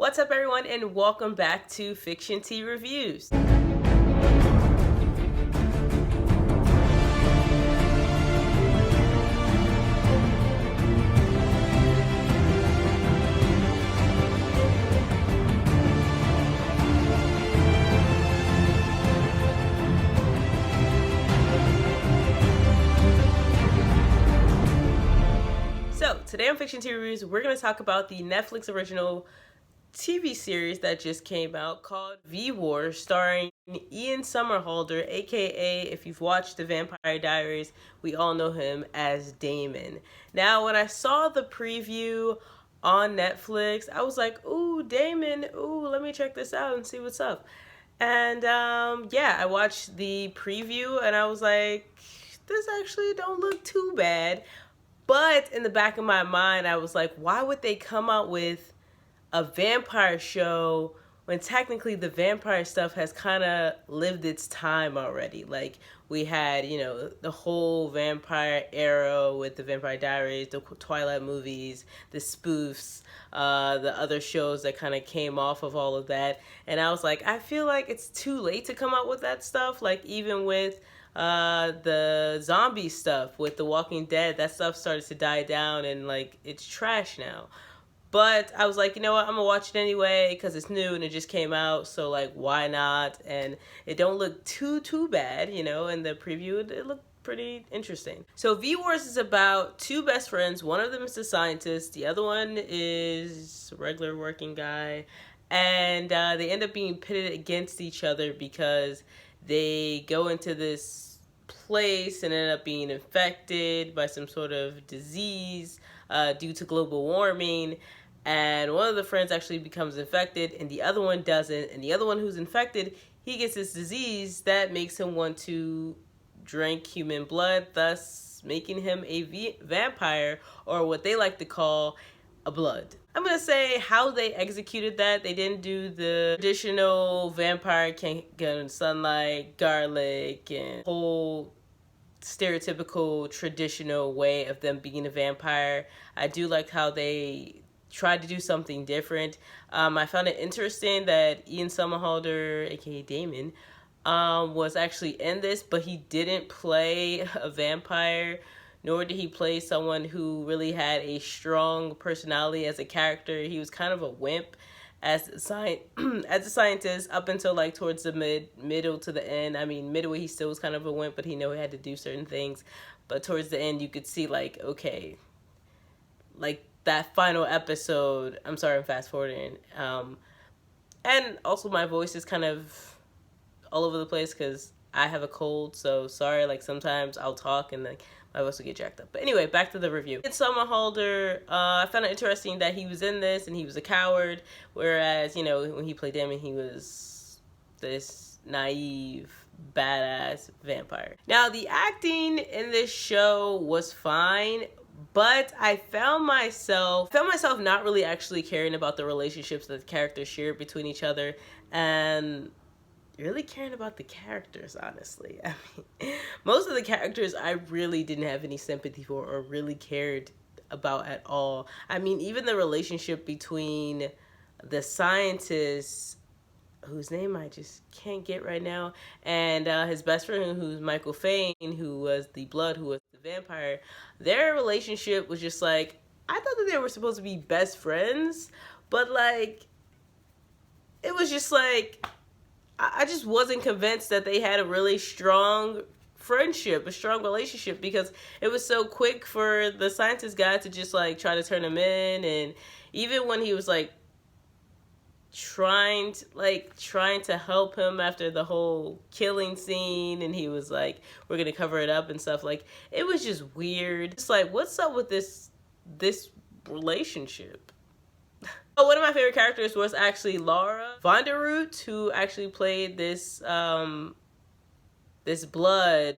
What's up, everyone, and welcome back to Fiction Tea Reviews. So, today on Fiction Tea Reviews, we're going to talk about the Netflix original TV series that just came out called V-Wars, starring Ian Somerhalder, aka, if you've watched The Vampire Diaries, we all know him as Damon. Now, when I saw the preview on Netflix, I was like, ooh, Damon, ooh, let me check this out and see what's up. And yeah, I watched the preview and I was like, this actually don't look too bad. But in the back of my mind, I was like, why would they come out with a vampire show when technically the vampire stuff has kind of lived its time already? Like, we had, the whole vampire era with the Vampire Diaries, the Twilight movies, the spoofs, the other shows that kind of came off of all of that. And I was like, I feel like it's too late to come out with that stuff. Like, even with the zombie stuff with The Walking Dead, that stuff started to die down and like it's trash now. But I was like, you know what, I'm gonna watch it anyway because it's new and it just came out, so like why not? And it don't look too bad, in the preview it looked pretty interesting. So V-Wars is about two best friends. One of them is a scientist, the other one is a regular working guy, and they end up being pitted against each other because they go into this place and end up being infected by some sort of disease due to global warming. And one of the friends actually becomes infected and the other one doesn't. And the other one who's infected, he gets this disease that makes him want to drink human blood, thus making him a vampire, or what they like to call a blood. I'm gonna say how they executed that. They didn't do the traditional vampire can't get in sunlight, garlic, and whole stereotypical traditional way of them being a vampire. I do like how they tried to do something different. I found it interesting that Ian Somerhalder, aka Damon, was actually in this, but he didn't play a vampire, nor did he play someone who really had a strong personality as a character. He was kind of a wimp as a scientist up until like towards the middle to the end. I mean, midway he still was kind of a wimp, but he knew he had to do certain things. But towards the end you could see like, okay, like that final episode, I'm sorry I'm fast forwarding, and also my voice is kind of all over the place because I have a cold, so sorry, like sometimes I'll talk and like my voice will get jacked up. But anyway, back to the review. In Somerhalder, I found it interesting that he was in this and he was a coward, whereas, when he played Damon, he was this naive, badass vampire. Now, the acting in this show was fine, but I found myself not really actually caring about the relationships that the characters shared between each other, and really caring about the characters, honestly. I mean, most of the characters I really didn't have any sympathy for or really cared about at all. I mean, even the relationship between the scientist, whose name I just can't get right now, and his best friend, who's Michael Fain, who was the blood, who was the vampire, their relationship was just like, I thought that they were supposed to be best friends, but like, it was just like, I just wasn't convinced that they had a really strong friendship, a strong relationship, because it was so quick for the scientist guy to just like try to turn him in. And even when he was like trying to help him after the whole killing scene, and he was like, we're gonna cover it up and stuff, like it was just weird. It's like, what's up with this relationship? One of my favorite characters was actually Laura Vonderroot, who actually played this this blood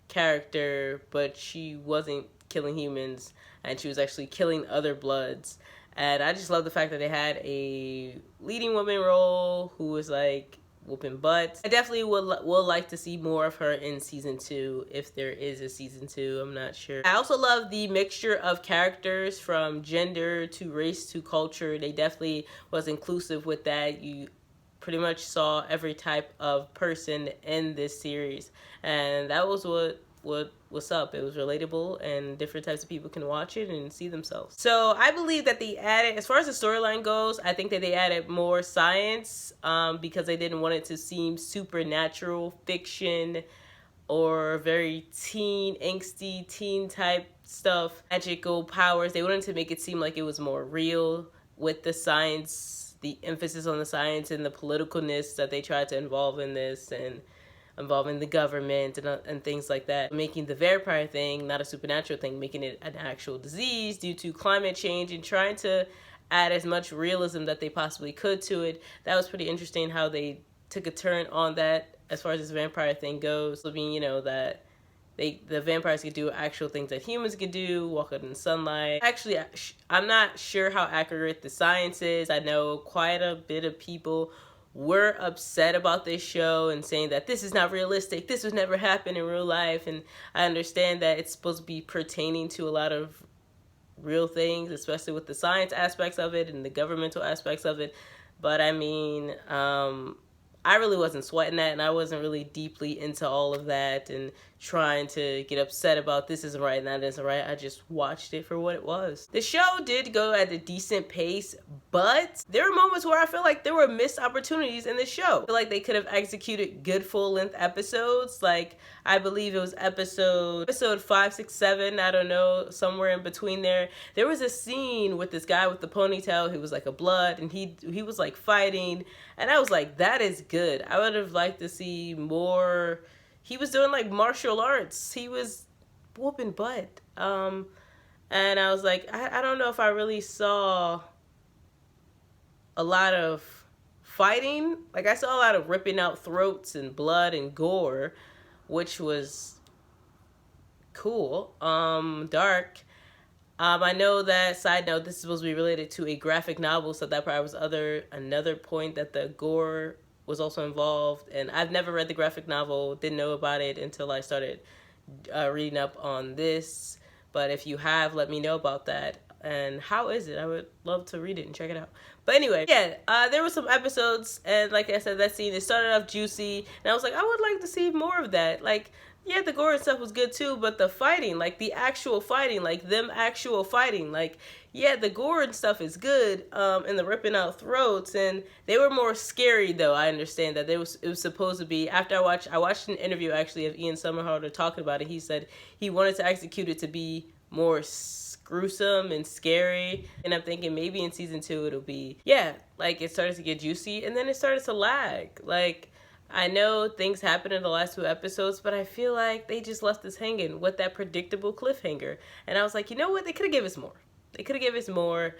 character, but she wasn't killing humans and she was actually killing other bloods. And I just love the fact that they had a leading woman role who was like whooping butt. I definitely will like to see more of her in season 2, if there is a season 2. I'm not sure. I also love the mixture of characters, from gender to race to culture. They definitely was inclusive with that. You pretty much saw every type of person in this series, and that was what's up. It was relatable, and different types of people can watch it and see themselves. So I believe that they added, as far as the storyline goes, I think that they added more science, because they didn't want it to seem supernatural fiction or very angsty teen type stuff, magical powers. They wanted to make it seem like it was more real, with the science, the emphasis on the science and the politicalness that they tried to involve in this, and involving the government and things like that. Making the vampire thing not a supernatural thing, making it an actual disease due to climate change, and trying to add as much realism that they possibly could to it. That was pretty interesting how they took a turn on that as far as this vampire thing goes. I mean, that the vampires could do actual things that humans could do, walk out in the sunlight. Actually, I'm not sure how accurate the science is. I know quite a bit of people were upset about this show and saying that this is not realistic, this would never happen in real life. And I understand that it's supposed to be pertaining to a lot of real things, especially with the science aspects of it and the governmental aspects of it. But I mean, I really wasn't sweating that, and I wasn't really deeply into all of that and trying to get upset about this isn't right and that isn't right. I just watched it for what it was. The show did go at a decent pace, but there were moments where I feel like there were missed opportunities in the show. I feel like they could have executed good full-length episodes. Like, I believe it was episode 5, 6, 7, I don't know, somewhere in between there. There was a scene with this guy with the ponytail who was like a blood, and he was like fighting, and I was like, that is good. I would have liked to see more. He was doing like martial arts. He was whooping butt. And I was like, I don't know if I really saw a lot of fighting. Like, I saw a lot of ripping out throats and blood and gore, which was cool. Dark. I know that, side note, this is supposed to be related to a graphic novel, so that probably was another point that the gore was also involved. And I've never read the graphic novel, didn't know about it until I started reading up on this. But if you have, let me know about that. And how is it? I would love to read it and check it out. But anyway, yeah, there were some episodes, and like I said, that scene, it started off juicy, and I was like, I would like to see more of that. Like, yeah, the gore and stuff was good too, but the fighting, like the actual fighting, like them actual fighting, like, yeah, the gore and stuff is good, and the ripping out throats, and they were more scary though. I understand that it was supposed to be. After I watched an interview actually of Ian Somerhalder talking about it. He said he wanted to execute it to be more gruesome and scary, and I'm thinking maybe in season 2 it'll be, yeah, like it started to get juicy, and then it started to lag. Like, I know things happened in the last 2 episodes, but I feel like they just left us hanging with that predictable cliffhanger. And I was like, you know what? They could have given us more. They could have given us more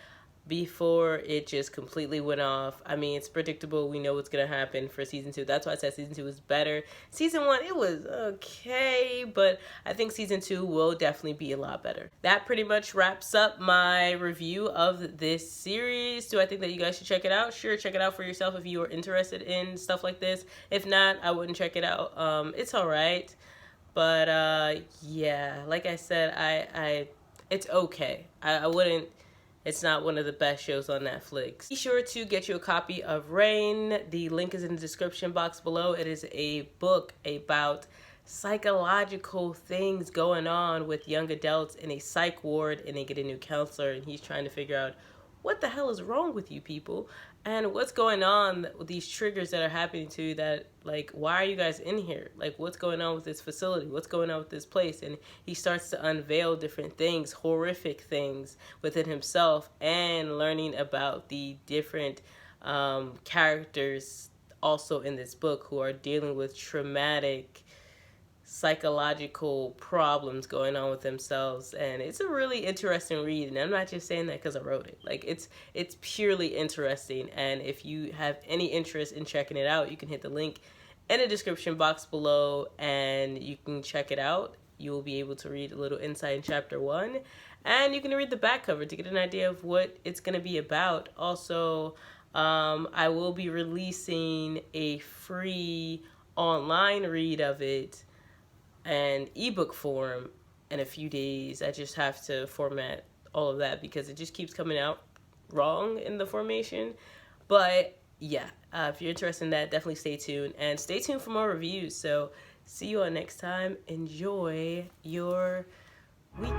before it just completely went off. I mean, it's predictable. We know what's going to happen for season 2. That's why I said season 2 was better. Season 1, it was okay, but I think season 2 will definitely be a lot better. That pretty much wraps up my review of this series. Do I think that you guys should check it out? Sure, check it out for yourself if you are interested in stuff like this. If not, I wouldn't check it out. It's all right. But yeah, like I said, it's okay. I wouldn't. It's not one of the best shows on Netflix. Be sure to get you a copy of Rain. The link is in the description box below. It is a book about psychological things going on with young adults in a psych ward, and they get a new counselor, and he's trying to figure out what the hell is wrong with you people, and what's going on with these triggers that are happening to you, that, like, why are you guys in here? Like, what's going on with this facility? What's going on with this place? And he starts to unveil different things, horrific things within himself, and learning about the different characters also in this book who are dealing with traumatic psychological problems going on with themselves. And it's a really interesting read, and I'm not just saying that because I wrote it. Like, it's purely interesting, and if you have any interest in checking it out, you can hit the link in the description box below and you can check it out. You will be able to read a little insight in chapter 1, and you can read the back cover to get an idea of what it's going to be about. Also, I will be releasing a free online read of it and ebook form in a few days. I just have to format all of that because it just keeps coming out wrong in the formation. But yeah, if you're interested in that, definitely stay tuned, and stay tuned for more reviews. So see you all next time. Enjoy your week.